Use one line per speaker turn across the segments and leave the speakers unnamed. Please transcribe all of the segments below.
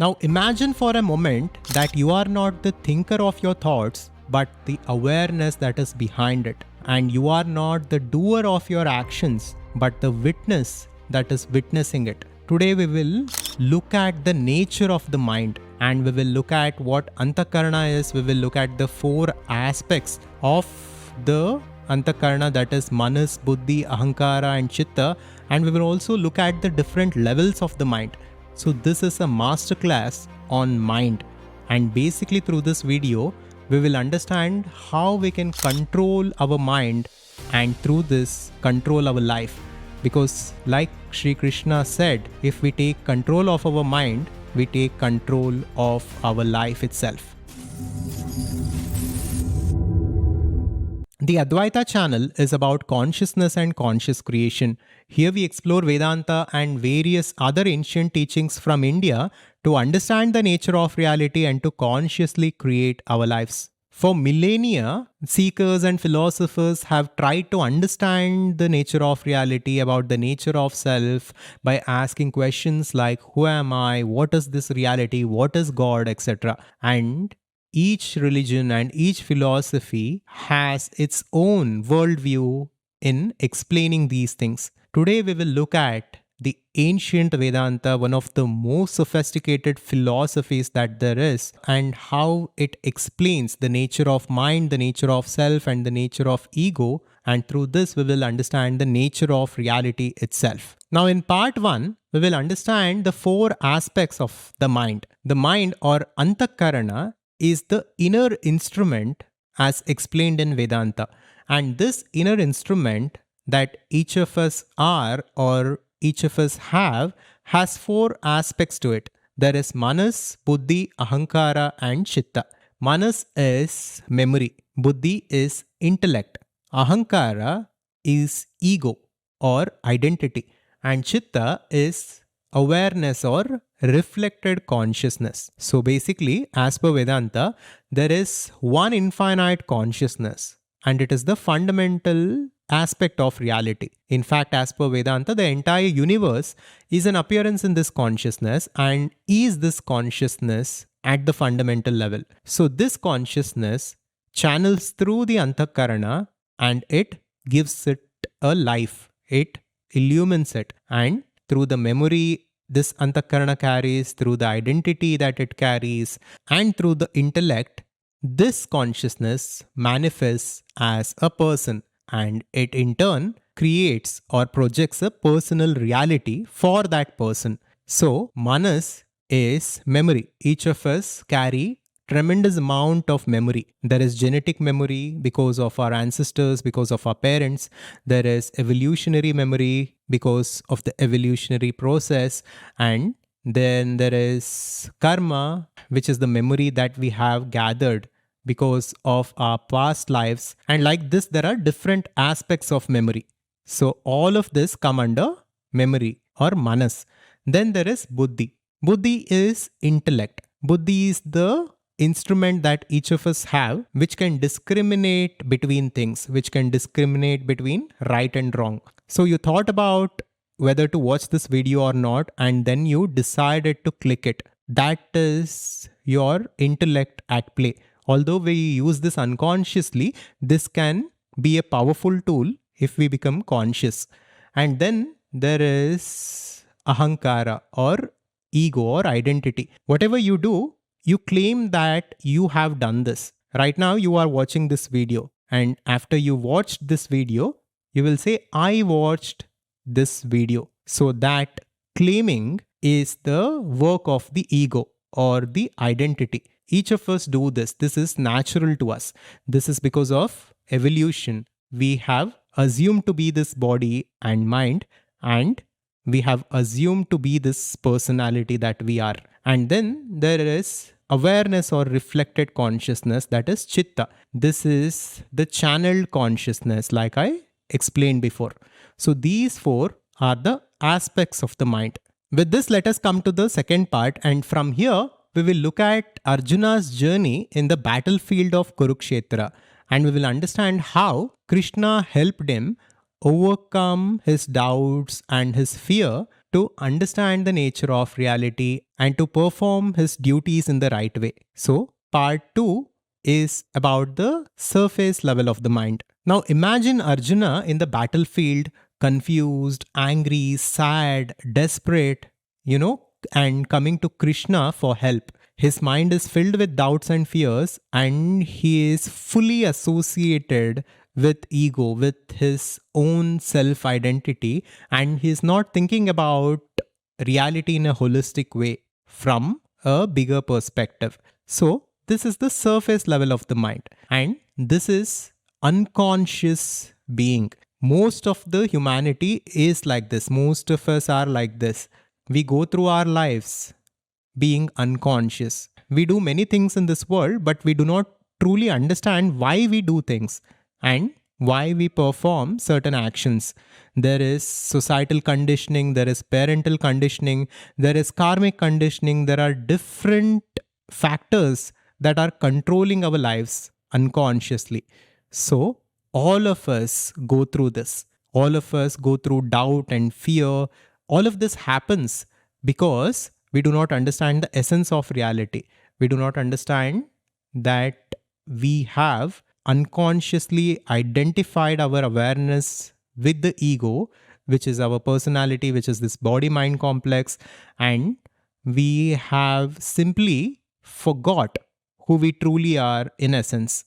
Now imagine for a moment that you are not the thinker of your thoughts, but the awareness that is behind it. And you are not the doer of your actions, but the witness that is witnessing it. Today we will look at the nature of the mind, and we will look at what antakarana is. We will look at the 4 aspects of the antakarana, that is manas, buddhi, ahankara and chitta, and we will also look at the different levels of the mind. So this is a masterclass on mind, and basically through this video we will understand how we can control our mind and through this control our life. Because like Sri Krishna said, if we take control of our mind, we take control of our life itself. The Adhvaitha channel is about consciousness and conscious creation. Here we explore Vedanta and various other ancient teachings from India to understand the nature of reality and to consciously create our lives. For millennia, seekers and philosophers have tried to understand the nature of reality, about the nature of self, by asking questions like, who am I, what is this reality, what is God, etc. And each religion and each philosophy has its own worldview in explaining these things. Today we will look at the ancient Vedanta, one of the most sophisticated philosophies that there is, and how it explains the nature of mind, the nature of self and the nature of ego, and through this we will understand the nature of reality itself. Now in part 1, we will understand the 4 aspects of the mind. The mind, or antakarana, is the inner instrument as explained in Vedanta. And this inner instrument that each of us are, or each of us have, has 4 aspects to it. There is manas, buddhi, ahankara and chitta. Manas is memory. Buddhi is intellect. Ahankara is ego or identity. And chitta is awareness or reflected consciousness. So basically, as per Vedanta, there is one infinite consciousness, and it is the fundamental aspect of reality. In fact, as per Vedanta, the entire universe is an appearance in this consciousness and is this consciousness at the fundamental level. So this consciousness channels through the antakarana and it gives it a life. It illumines it, and through the memory this antakarana carries, through the identity that it carries, and through the intellect, this consciousness manifests as a person, and it in turn creates or projects a personal reality for that person. So manas is memory. Each of us carry tremendous amount of memory. There is genetic memory because of our ancestors, because of our parents. There is evolutionary memory because of the evolutionary process. And then there is karma, which is the memory that we have gathered because of our past lives. And like this, there are different aspects of memory. So all of this come under memory or manas. Then there is buddhi. Buddhi is intellect. Buddhi is the instrument that each of us have, which can discriminate between things, which can discriminate between right and wrong. So you thought about whether to watch this video or not, and then you decided to click it. That is your intellect at play. Although we use this unconsciously, this can be a powerful tool if we become conscious. And then there is ahankara or ego or identity. Whatever you do, you claim that you have done this. Right now you are watching this video, and after you watched this video, you will say, I watched this video. So that claiming is the work of the ego or the identity. Each of us do this. This is natural to us. This is because of evolution. We have assumed to be this body and mind, and we have assumed to be this personality that we are. And then there is awareness or reflected consciousness, that is chitta. This is the channeled consciousness, like I explained before. So these 4 are the aspects of the mind. With this, let us come to the second part, and from here we will look at Arjuna's journey in the battlefield of Kurukshetra, and we will understand how Krishna helped him overcome his doubts and his fear to understand the nature of reality and to perform his duties in the right way. So, part 2 is about the surface level of the mind. Now, imagine Arjuna in the battlefield, confused, angry, sad, desperate, and coming to Krishna for help. His mind is filled with doubts and fears, and he is fully associated with ego, with his own self identity, and he's not thinking about reality in a holistic way from a bigger perspective. So, this is the surface level of the mind, and this is unconscious being. Most of the humanity is like this, most of us are like this. We go through our lives being unconscious. We do many things in this world, but we do not truly understand why we do things and why we perform certain actions. There is societal conditioning, there is parental conditioning, there is karmic conditioning. There are different factors that are controlling our lives unconsciously. So, all of us go through this. All of us go through doubt and fear. All of this happens because we do not understand the essence of reality. We do not understand that we have unconsciously identified our awareness with the ego, which is our personality, which is this body mind complex, and we have simply forgot who we truly are in essence.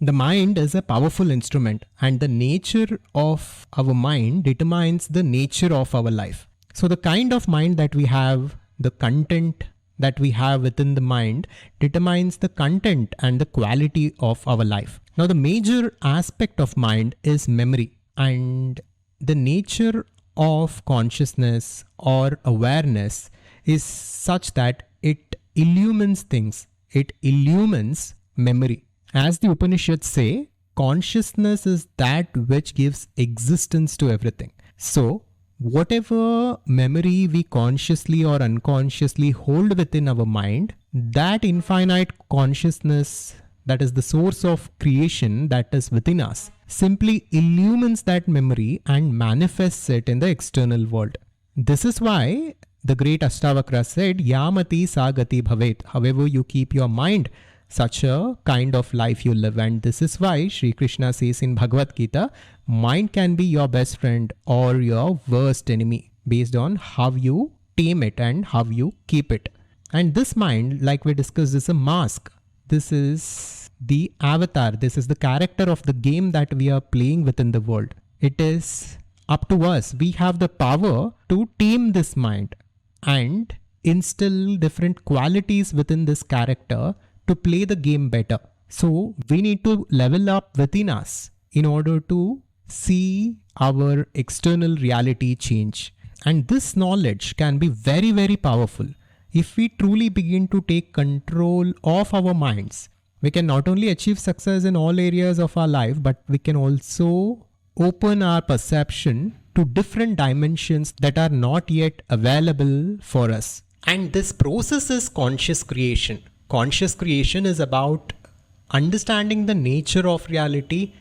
The mind is a powerful instrument, and the nature of our mind determines the nature of our life. So, the kind of mind that we have, the content that we have within the mind determines the content and the quality of our life. Now, the major aspect of mind is memory, and the nature of consciousness or awareness is such that it illumines things, it illumines memory. As the Upanishads say, consciousness is that which gives existence to everything. So, whatever memory we consciously or unconsciously hold within our mind, that infinite consciousness, that is the source of creation that is within us, simply illumines that memory and manifests it in the external world. This is why the great Ashtavakra said, Yamati Sagati Bhavet. However you keep your mind, such a kind of life you live. And this is why Sri Krishna says in Bhagavad Gita, mind can be your best friend or your worst enemy based on how you tame it and how you keep it. And this mind, like we discussed, is a mask. This is the avatar. This is the character of the game that we are playing within the world. It is up to us. We have the power to tame this mind and instill different qualities within this character to play the game better. So we need to level up within us in order to see our external reality change. And this knowledge can be very, very powerful. If we truly begin to take control of our minds, we can not only achieve success in all areas of our life, but we can also open our perception to different dimensions that are not yet available for us. And this process is conscious creation. Conscious creation is about understanding the nature of reality,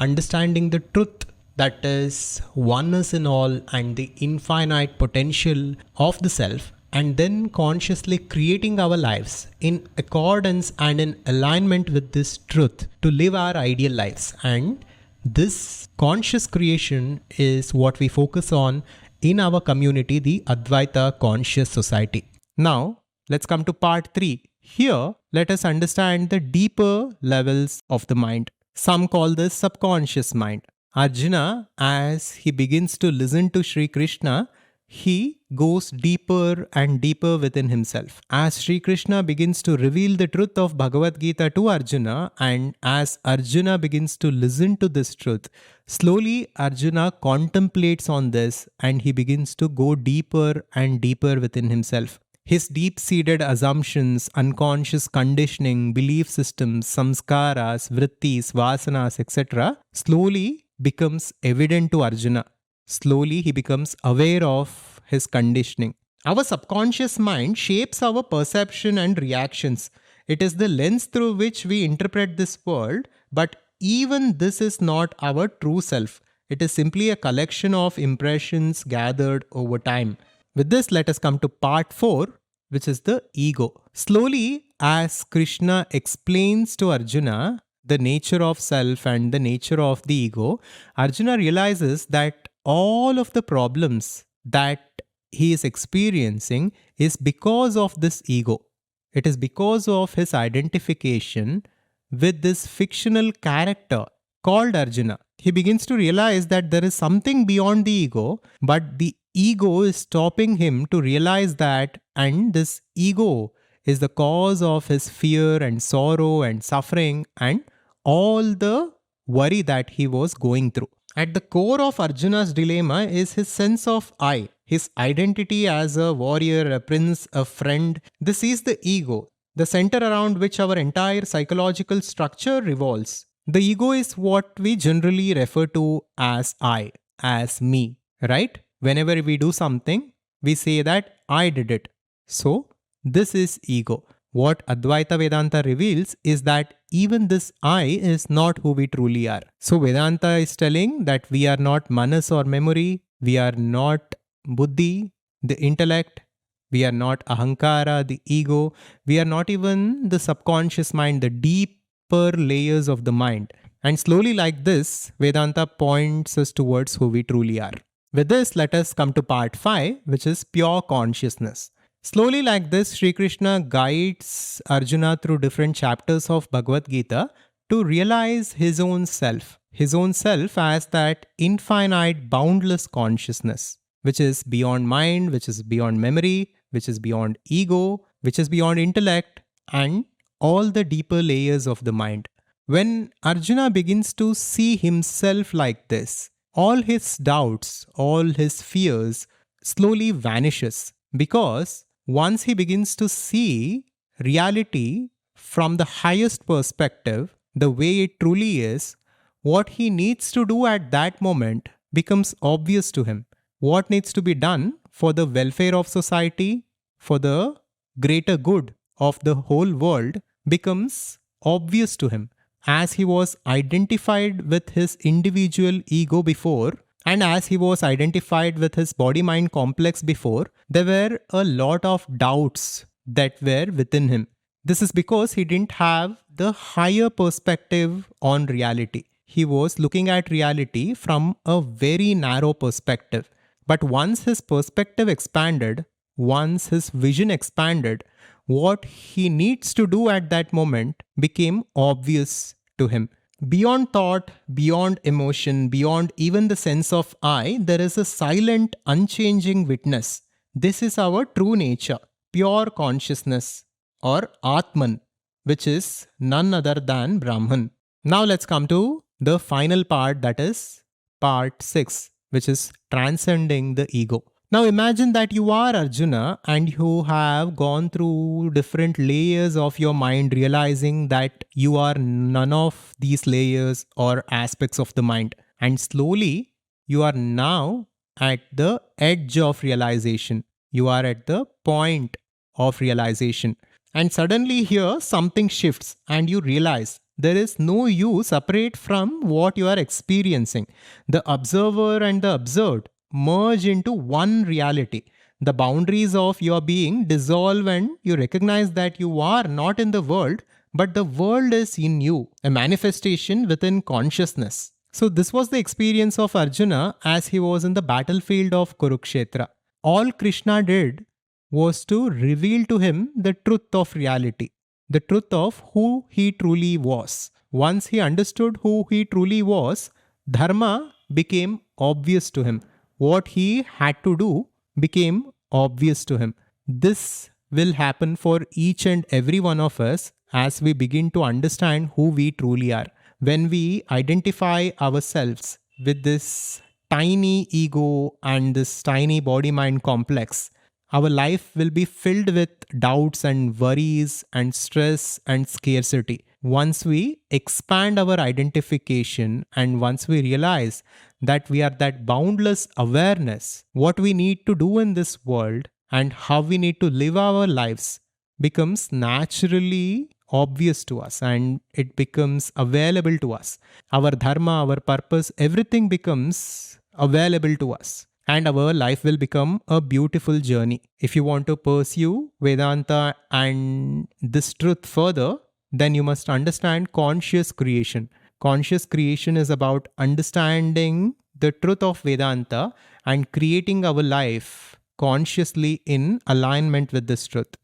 understanding the truth that is oneness in all and the infinite potential of the self, and then consciously creating our lives in accordance and in alignment with this truth to live our ideal lives. And this conscious creation is what we focus on in our community, the Adhvaitha Conscious Society. Now, let's come to part 3. Here, let us understand the deeper levels of the mind. Some call this subconscious mind. Arjuna, as he begins to listen to Sri Krishna, he goes deeper and deeper within himself. As Sri Krishna begins to reveal the truth of Bhagavad Gita to Arjuna, and as Arjuna begins to listen to this truth, slowly Arjuna contemplates on this and he begins to go deeper and deeper within himself. His deep-seated assumptions, unconscious conditioning, belief systems, samskaras, vrittis, vasanas, etc. slowly becomes evident to Arjuna. Slowly he becomes aware of his conditioning. Our subconscious mind shapes our perception and reactions. It is the lens through which we interpret this world, but even this is not our true self. It is simply a collection of impressions gathered over time. With this, let us come to part 4, which is the ego. Slowly, as Krishna explains to Arjuna the nature of self and the nature of the ego, Arjuna realizes that all of the problems that he is experiencing is because of this ego. It is because of his identification with this fictional character called Arjuna. He begins to realize that there is something beyond the ego, but the ego is stopping him to realize that, and this ego is the cause of his fear and sorrow and suffering and all the worry that he was going through. At the core of Arjuna's dilemma is his sense of I, his identity as a warrior, a prince, a friend. This is the ego, the center around which our entire psychological structure revolves. The ego is what we generally refer to as I, as me, right? Whenever we do something, we say that I did it. So, this is ego. What Adhvaitha Vedanta reveals is that even this I is not who we truly are. So Vedanta is telling that we are not manas or memory, we are not buddhi, the intellect, we are not ahankara, the ego, we are not even the subconscious mind, the deeper layers of the mind. And slowly like this, Vedanta points us towards who we truly are. With this, let us come to part 5, which is pure consciousness. Slowly like this, Sri Krishna guides Arjuna through different chapters of Bhagavad Gita to realize his own self as that infinite, boundless consciousness, which is beyond mind, which is beyond memory, which is beyond ego, which is beyond intellect, and all the deeper layers of the mind. When Arjuna begins to see himself like this, all his doubts, all his fears slowly vanishes, because once he begins to see reality from the highest perspective, the way it truly is, what he needs to do at that moment becomes obvious to him. What needs to be done for the welfare of society, for the greater good of the whole world becomes obvious to him. As he was identified with his individual ego before, and as he was identified with his body-mind complex before, there were a lot of doubts that were within him. This is because he didn't have the higher perspective on reality. He was looking at reality from a very narrow perspective. But once his perspective expanded, once his vision expanded, what he needs to do at that moment became obvious to him. Beyond thought, beyond emotion, beyond even the sense of I, there is a silent, unchanging witness. This is our true nature, pure consciousness, or Atman, which is none other than Brahman. Now let's come to the final part, that is part 6, which is transcending the ego. Now imagine that you are Arjuna and you have gone through different layers of your mind, realizing that you are none of these layers or aspects of the mind. And slowly you are now at the edge of realization. You are at the point of realization. And suddenly here something shifts and you realize there is no you separate from what you are experiencing. The observer and the observed merge into one reality. The boundaries of your being dissolve and you recognize that you are not in the world, but the world is in you, a manifestation within consciousness. So this was the experience of Arjuna as he was in the battlefield of Kurukshetra. All Krishna did was to reveal to him the truth of reality, the truth of who he truly was. Once he understood who he truly was, dharma became obvious to him. What he had to do became obvious to him. This will happen for each and every one of us as we begin to understand who we truly are. When we identify ourselves with this tiny ego and this tiny body-mind complex, our life will be filled with doubts and worries and stress and scarcity. Once we expand our identification and once we realize that we are that boundless awareness, what we need to do in this world and how we need to live our lives becomes naturally obvious to us and it becomes available to us. Our dharma, our purpose, everything becomes available to us. and our life will become a beautiful journey. If you want to pursue Vedanta and this truth further, then you must understand conscious creation. Conscious creation is about understanding the truth of Vedanta and creating our life consciously in alignment with this truth.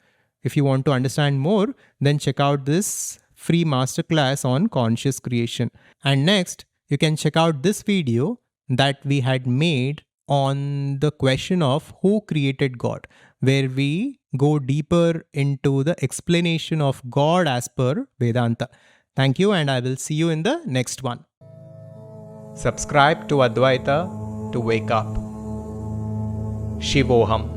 If you want to understand more, then check out this free masterclass on conscious creation. And next, you can check out this video that we had made on the question of who created God, where we go deeper into the explanation of God as per Vedanta. Thank you, and I will see you in the next one. Subscribe to Adhvaitha to wake up. Shivoham.